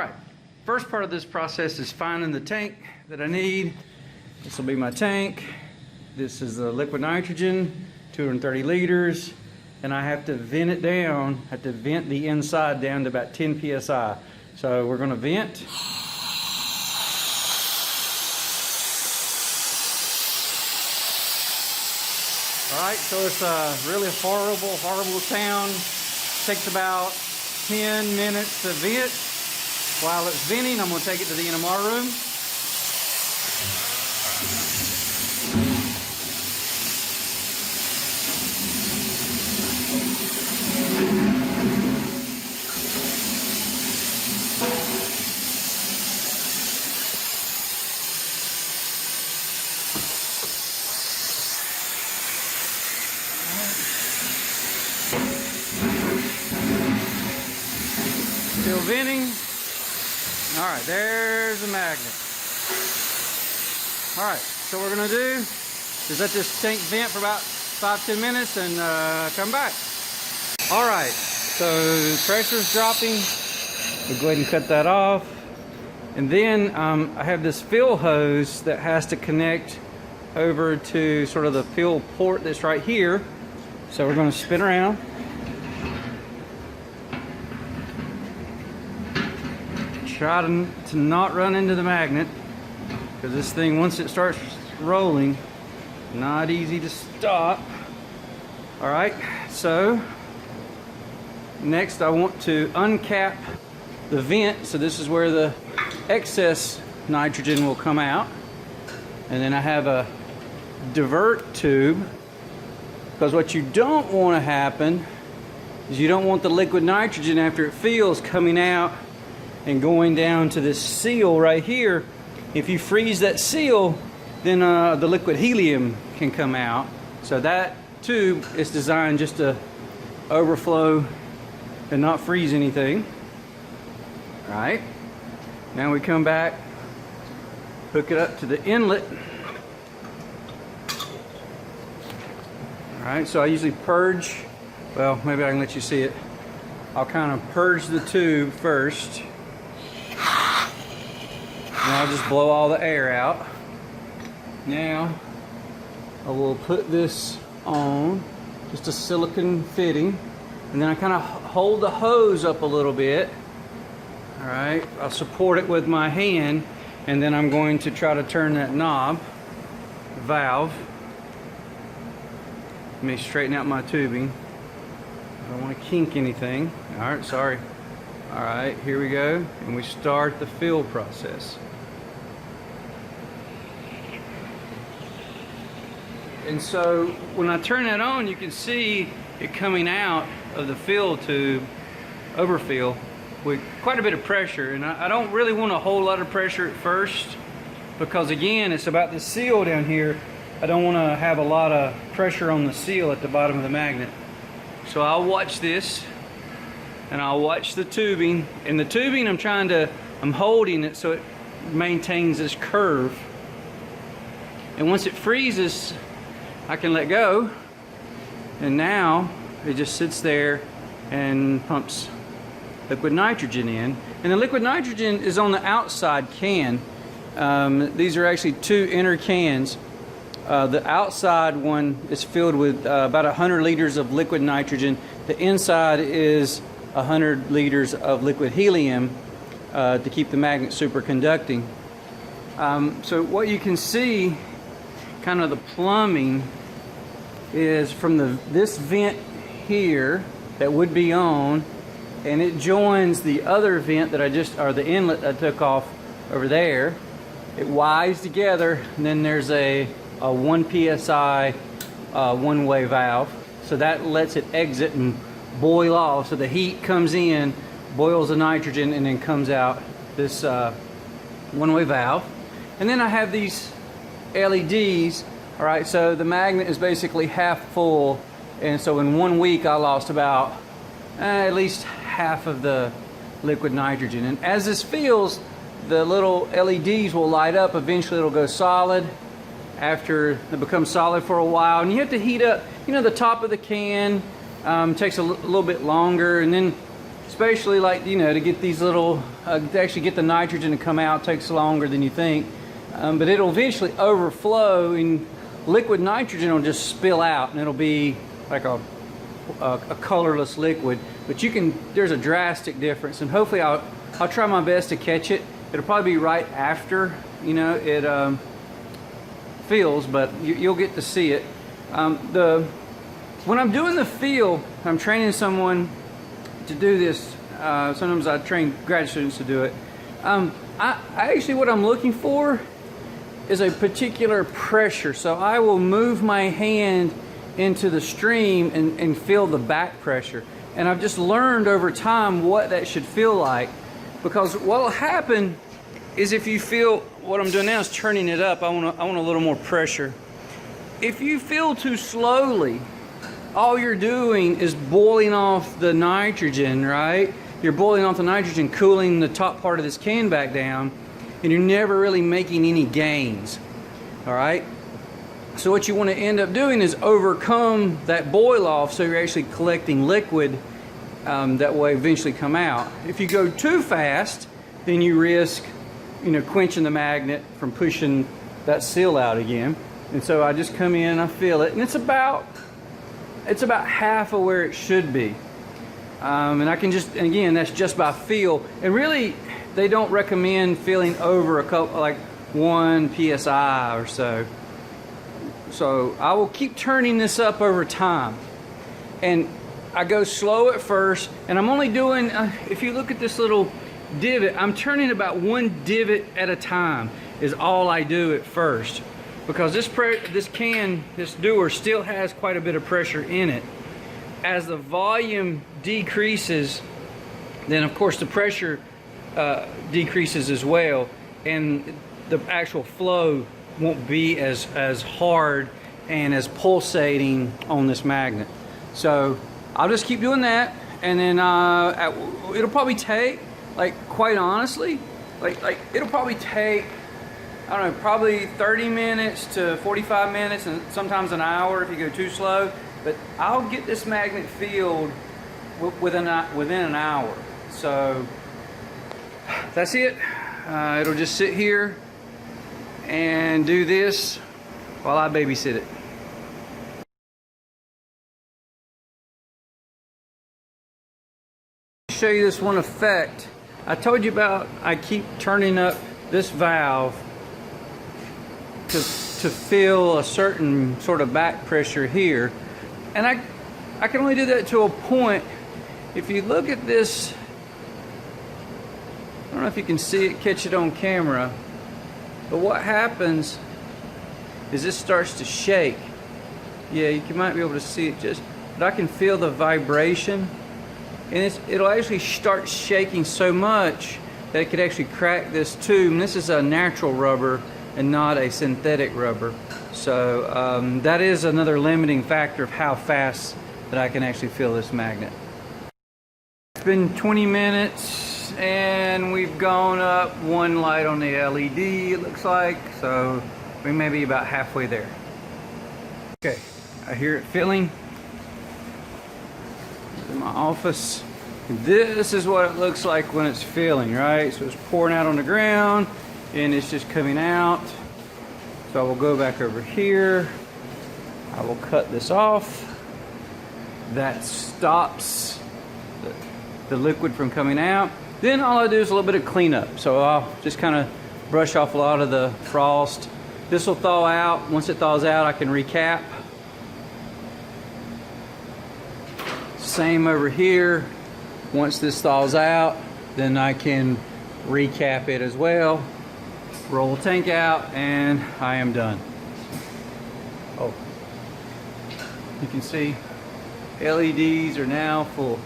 All right, first part of this process is finding the tank that I need. This will be my tank. This is the liquid nitrogen, 230 liters, and I have to vent it down, have to vent the inside down to about 10 psi. So we're going to vent. All right, so it's a really horrible sound. Takes about 10 minutes to vent. While it's venting, I'm going to take it to the NMR room. Still venting. All right, there's the magnet. All right, so what we're gonna do is let this tank vent for about 5-10 minutes and come back. All right, so pressure's dropping. We'll go ahead and cut that off. And then I have this fill hose that has to connect over to sort of the fill port that's right here. So we're gonna spin around. Try to not run into the magnet, because this thing, once it starts rolling, not easy to stop. All right, so next I want to uncap the vent. So this is where the excess nitrogen will come out. And then I have a divert tube, because what you don't want to happen is you don't want the liquid nitrogen, after it fills, coming out and going down to this seal right here. If you freeze that seal, then the liquid helium can come out. So that tube is designed just to overflow and not freeze anything. All right, now we come back, hook it up to the inlet. All right, so I usually purge, well, maybe I can let you see it. I'll kind of purge the tube first. And I'll just blow all the air out. Now I will put this on, just a silicone fitting, and then I kind of hold the hose up a little bit. All right, I'll support it with my hand, and then I'm going to try to turn that knob, valve. Let me straighten out my tubing. I don't want to kink anything. All right, sorry. All right, here we go, and we start the fill process. And so when I turn that on, you can see it coming out of the fill tube, overfill, with quite a bit of pressure. And I don't really want a whole lot of pressure at first, because again, it's about the seal down here. I don't want to have a lot of pressure on the seal at the bottom of the magnet. So I'll watch this, and I'll watch the tubing. And the tubing, I'm holding it so it maintains this curve. And once it freezes, I can let go, and now it just sits there and pumps liquid nitrogen in. And the liquid nitrogen is on the outside can. These are actually two inner cans. The outside one is filled with about 100 liters of liquid nitrogen. The inside is 100 liters of liquid helium to keep the magnet superconducting. So what you can see, kind of the plumbing, is from this vent here that would be on, and it joins the other vent that or the inlet I took off over there. It wires together, and then there's a 1 psi one-way valve, so that lets it exit and boil off. So the heat comes in, boils the nitrogen, and then comes out this one-way valve. And then I have these LEDs. All right, so the magnet is basically half full, and so in 1 week I lost about at least half of the liquid nitrogen. And as this fills, the little LEDs will light up. Eventually it'll go solid. After it becomes solid for a while, and you have to heat up, the top of the can takes a little bit longer, and then especially like, you know, to get these little, to actually get the nitrogen to come out takes longer than you think. But it'll eventually overflow and liquid nitrogen will just spill out and it'll be like a colorless liquid. But you can, there's a drastic difference, and hopefully I'll try my best to catch it. It'll probably be right after, you know, it fills, but you'll get to see it. When I'm doing the fill, I'm training someone to do this. Sometimes I train grad students to do it. I actually, what I'm looking for is a particular pressure. So I will move my hand into the stream and feel the back pressure. And I've just learned over time what that should feel like. Because what will happen is, if you feel, what I'm doing now is turning it up. I want a little more pressure. If you fill too slowly, all you're doing is boiling off the nitrogen, right? You're boiling off the nitrogen, cooling the top part of this can back down, and you're never really making any gains, all right? So what you want to end up doing is overcome that boil off, so you're actually collecting liquid that will eventually come out. If you go too fast, then you risk, you know, quenching the magnet from pushing that seal out again. And so I just come in, I feel it, and it's about half of where it should be. And I can just, and again, that's just by feel. And really, they don't recommend filling over a couple, like 1 psi or so. So I will keep turning this up over time. And I go slow at first, and I'm only doing, if you look at this little divot, I'm turning about 1 divot at a time is all I do at first. Because this dewar still has quite a bit of pressure in it. As the volume decreases, then of course the pressure decreases as well, and the actual flow won't be as hard and as pulsating on this magnet. So I'll just keep doing that, and then it'll probably take, like, quite honestly, like it'll probably take, I don't know, probably 30 minutes to 45 minutes, and sometimes an hour if you go too slow. But I'll get this magnet filled within an hour. So that's it. It'll just sit here and do this while I babysit it. Show you this one effect. I told you about, I keep turning up this valve to feel a certain sort of back pressure here. And I can only do that to a point. If you look at this, I don't know if you can see it, catch it on camera, but what happens is this starts to shake. Yeah, you might be able to see it but I can feel the vibration, and it'll actually start shaking so much that it could actually crack this tube. And this is a natural rubber and not a synthetic rubber. So that is another limiting factor of how fast that I can actually feel this magnet. It's been 20 minutes and we've gone up 1 light on the LED, it looks like. So we may be about halfway there. Okay, I hear it filling. In my office. This is what it looks like when it's filling, right? So it's pouring out on the ground and it's just coming out. So I will go back over here. I will cut this off. That stops the liquid from coming out. Then all I do is a little bit of cleanup. So I'll just kind of brush off a lot of the frost. This will thaw out. Once it thaws out, I can recap. Same over here. Once this thaws out, then I can recap it as well. Roll the tank out, and I am done. Oh, you can see LEDs are now full.